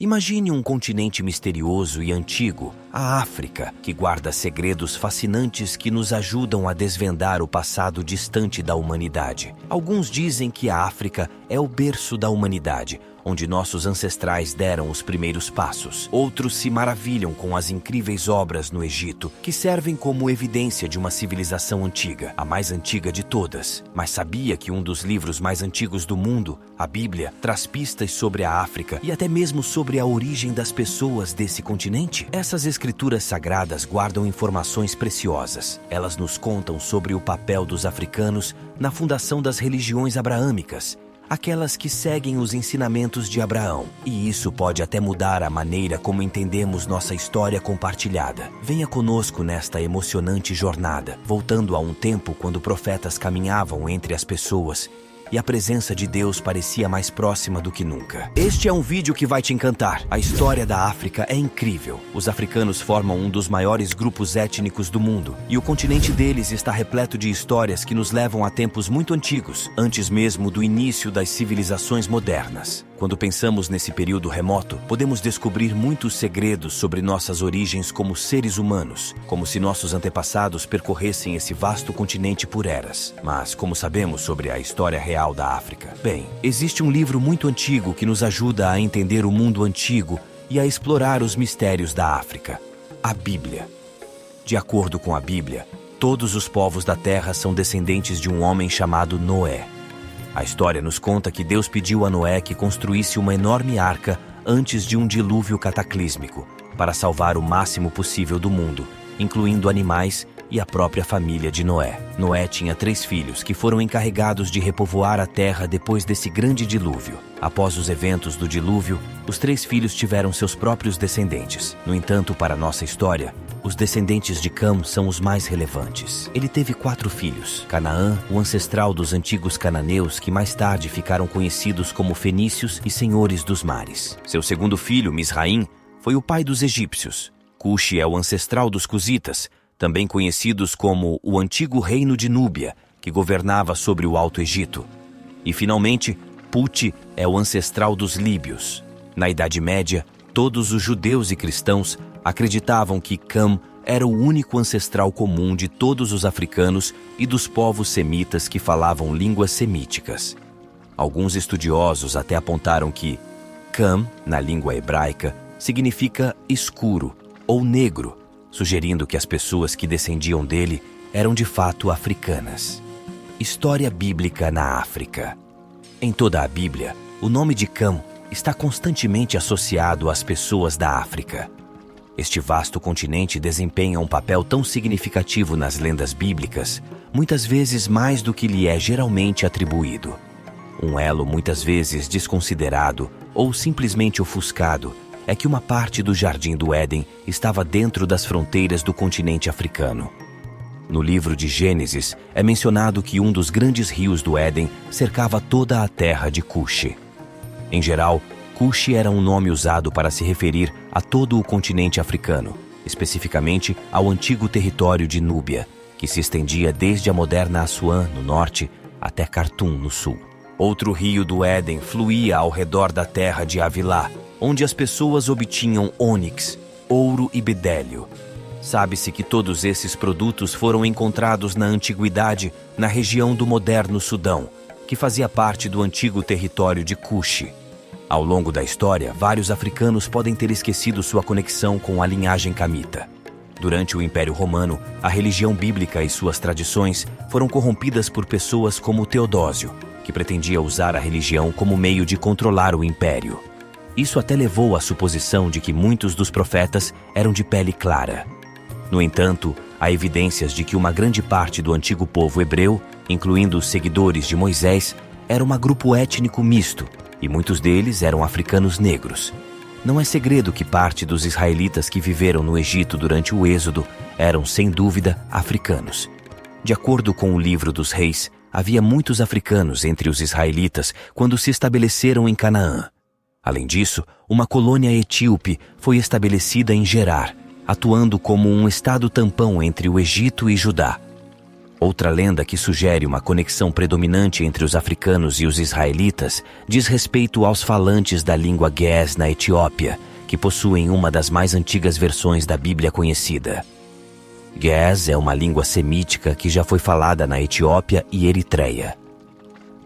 Imagine um continente misterioso e antigo, a África, que guarda segredos fascinantes que nos ajudam a desvendar o passado distante da humanidade. Alguns dizem que a África é o berço da humanidade, onde nossos ancestrais deram os primeiros passos. Outros se maravilham com as incríveis obras no Egito, que servem como evidência de uma civilização antiga, a mais antiga de todas. Mas sabia que um dos livros mais antigos do mundo, a Bíblia, traz pistas sobre a África e até mesmo sobre a origem das pessoas desse continente? Essas escrituras sagradas guardam informações preciosas. Elas nos contam sobre o papel dos africanos na fundação das religiões abraâmicas, aquelas que seguem os ensinamentos de Abraão. E isso pode até mudar a maneira como entendemos nossa história compartilhada. Venha conosco nesta emocionante jornada, voltando a um tempo quando profetas caminhavam entre as pessoas e a presença de Deus parecia mais próxima do que nunca. Este é um vídeo que vai te encantar. A história da África é incrível. Os africanos formam um dos maiores grupos étnicos do mundo, e o continente deles está repleto de histórias que nos levam a tempos muito antigos, antes mesmo do início das civilizações modernas. Quando pensamos nesse período remoto, podemos descobrir muitos segredos sobre nossas origens como seres humanos, como se nossos antepassados percorressem esse vasto continente por eras. Mas como sabemos sobre a história real da África? Bem, existe um livro muito antigo que nos ajuda a entender o mundo antigo e a explorar os mistérios da África: a Bíblia. De acordo com a Bíblia, todos os povos da Terra são descendentes de um homem chamado Noé. A história nos conta que Deus pediu a Noé que construísse uma enorme arca antes de um dilúvio cataclísmico, para salvar o máximo possível do mundo, incluindo animais e a própria família de Noé. Noé tinha 3 filhos que foram encarregados de repovoar a terra depois desse grande dilúvio. Após os eventos do dilúvio, os 3 filhos tiveram seus próprios descendentes. No entanto, para nossa história, os descendentes de Cam são os mais relevantes. Ele teve 4 filhos: Canaã, o ancestral dos antigos cananeus que mais tarde ficaram conhecidos como fenícios e senhores dos mares. Seu segundo filho, Misraim, foi o pai dos egípcios. Cuxi é o ancestral dos cusitas, também conhecidos como o antigo reino de Núbia, que governava sobre o Alto Egito. E, finalmente, Puti é o ancestral dos líbios. Na Idade Média, todos os judeus e cristãos acreditavam que Cam era o único ancestral comum de todos os africanos e dos povos semitas que falavam línguas semíticas. Alguns estudiosos até apontaram que Cam, na língua hebraica, significa escuro ou negro, sugerindo que as pessoas que descendiam dele eram de fato africanas. História bíblica na África. Em toda a Bíblia, o nome de Cam está constantemente associado às pessoas da África. Este vasto continente desempenha um papel tão significativo nas lendas bíblicas, muitas vezes mais do que lhe é geralmente atribuído. Um elo muitas vezes desconsiderado ou simplesmente ofuscado é que uma parte do Jardim do Éden estava dentro das fronteiras do continente africano. No livro de Gênesis, é mencionado que um dos grandes rios do Éden cercava toda a terra de Cuxi. Em geral, Cuxi era um nome usado para se referir a todo o continente africano, especificamente ao antigo território de Núbia, que se estendia desde a moderna Assuã, no norte, até Khartoum, no sul. Outro rio do Éden fluía ao redor da terra de Havilá, onde as pessoas obtinham ônix, ouro e bedélio. Sabe-se que todos esses produtos foram encontrados na antiguidade na região do moderno Sudão, que fazia parte do antigo território de Cuxi. Ao longo da história, vários africanos podem ter esquecido sua conexão com a linhagem camita. Durante o Império Romano, a religião bíblica e suas tradições foram corrompidas por pessoas como Teodósio, que pretendia usar a religião como meio de controlar o império. Isso até levou à suposição de que muitos dos profetas eram de pele clara. No entanto, há evidências de que uma grande parte do antigo povo hebreu, incluindo os seguidores de Moisés, era um grupo étnico misto, e muitos deles eram africanos negros. Não é segredo que parte dos israelitas que viveram no Egito durante o Êxodo eram, sem dúvida, africanos. De acordo com o livro dos Reis, havia muitos africanos entre os israelitas quando se estabeleceram em Canaã. Além disso, uma colônia etíope foi estabelecida em Gerar, atuando como um estado tampão entre o Egito e Judá. Outra lenda que sugere uma conexão predominante entre os africanos e os israelitas diz respeito aos falantes da língua Ge'ez na Etiópia, que possuem uma das mais antigas versões da Bíblia conhecida. Ge'ez é uma língua semítica que já foi falada na Etiópia e Eritreia.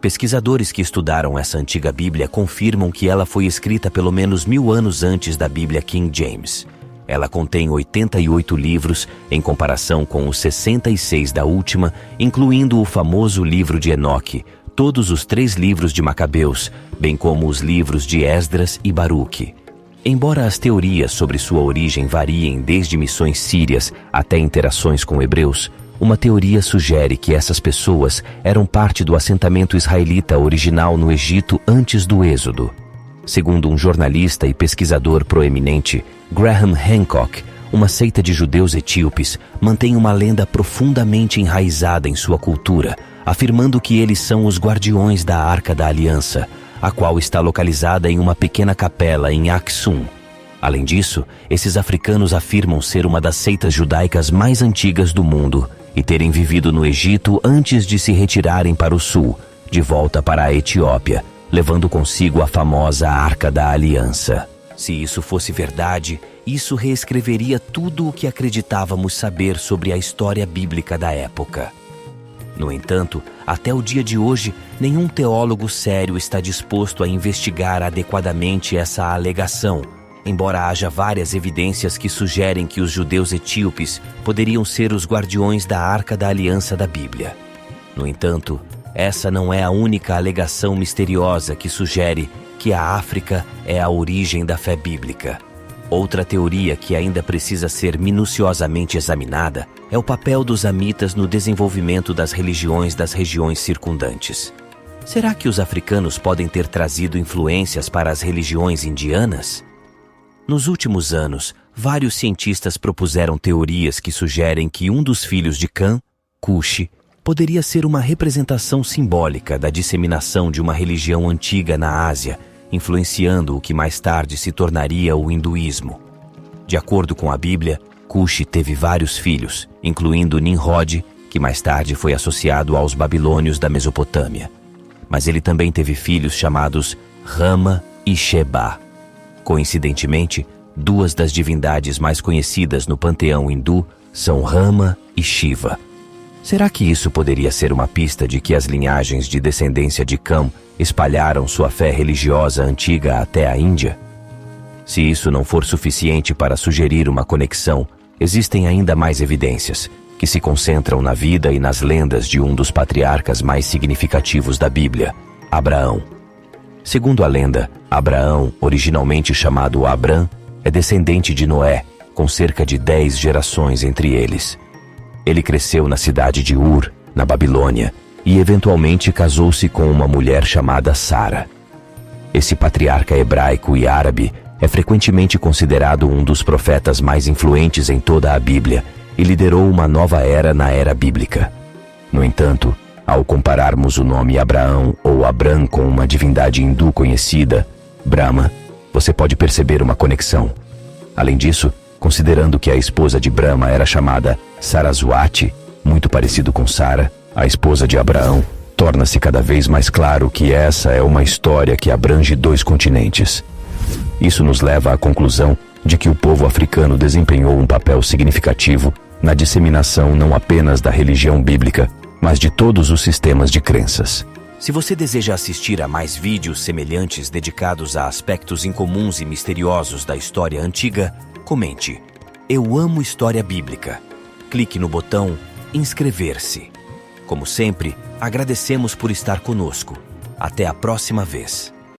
Pesquisadores que estudaram essa antiga Bíblia confirmam que ela foi escrita pelo menos 1000 anos antes da Bíblia King James. Ela contém 88 livros, em comparação com os 66 da última, incluindo o famoso livro de Enoque, todos os 3 livros de Macabeus, bem como os livros de Esdras e Baruque. Embora as teorias sobre sua origem variem desde missões sírias até interações com hebreus, uma teoria sugere que essas pessoas eram parte do assentamento israelita original no Egito antes do Êxodo. Segundo um jornalista e pesquisador proeminente, Graham Hancock, uma seita de judeus etíopes mantém uma lenda profundamente enraizada em sua cultura, afirmando que eles são os guardiões da Arca da Aliança, a qual está localizada em uma pequena capela em Aksum. Além disso, esses africanos afirmam ser uma das seitas judaicas mais antigas do mundo e terem vivido no Egito antes de se retirarem para o sul, de volta para a Etiópia, levando consigo a famosa Arca da Aliança. Se isso fosse verdade, isso reescreveria tudo o que acreditávamos saber sobre a história bíblica da época. No entanto, até o dia de hoje, nenhum teólogo sério está disposto a investigar adequadamente essa alegação, embora haja várias evidências que sugerem que os judeus etíopes poderiam ser os guardiões da Arca da Aliança da Bíblia. No entanto, essa não é a única alegação misteriosa que sugere que a África é a origem da fé bíblica. Outra teoria que ainda precisa ser minuciosamente examinada é o papel dos amitas no desenvolvimento das religiões das regiões circundantes. Será que os africanos podem ter trazido influências para as religiões indianas? Nos últimos anos, vários cientistas propuseram teorias que sugerem que um dos filhos de Cã, Cuxi, poderia ser uma representação simbólica da disseminação de uma religião antiga na Ásia, influenciando o que mais tarde se tornaria o hinduísmo. De acordo com a Bíblia, Cuxi teve vários filhos, incluindo Nimrod, que mais tarde foi associado aos babilônios da Mesopotâmia. Mas ele também teve filhos chamados Rama e Sheba. Coincidentemente, 2 das divindades mais conhecidas no panteão hindu são Rama e Shiva. Será que isso poderia ser uma pista de que as linhagens de descendência de Cã espalharam sua fé religiosa antiga até a Índia? Se isso não for suficiente para sugerir uma conexão, existem ainda mais evidências, que se concentram na vida e nas lendas de um dos patriarcas mais significativos da Bíblia, Abraão. Segundo a lenda, Abraão, originalmente chamado Abram, é descendente de Noé, com cerca de 10 gerações entre eles. Ele cresceu na cidade de Ur, na Babilônia, e eventualmente casou-se com uma mulher chamada Sara. Esse patriarca hebraico e árabe é frequentemente considerado um dos profetas mais influentes em toda a Bíblia e liderou uma nova era na era bíblica. No entanto, ao compararmos o nome Abraão ou Abram com uma divindade hindu conhecida, Brahma, você pode perceber uma conexão. Além disso, considerando que a esposa de Brahma era chamada Saraswati, muito parecido com Sara, a esposa de Abraão, torna-se cada vez mais claro que essa é uma história que abrange 2 continentes. Isso nos leva à conclusão de que o povo africano desempenhou um papel significativo na disseminação não apenas da religião bíblica, mas de todos os sistemas de crenças. Se você deseja assistir a mais vídeos semelhantes dedicados a aspectos incomuns e misteriosos da história antiga, comente: Eu amo história bíblica. Clique no botão inscrever-se. Como sempre, agradecemos por estar conosco. Até a próxima vez.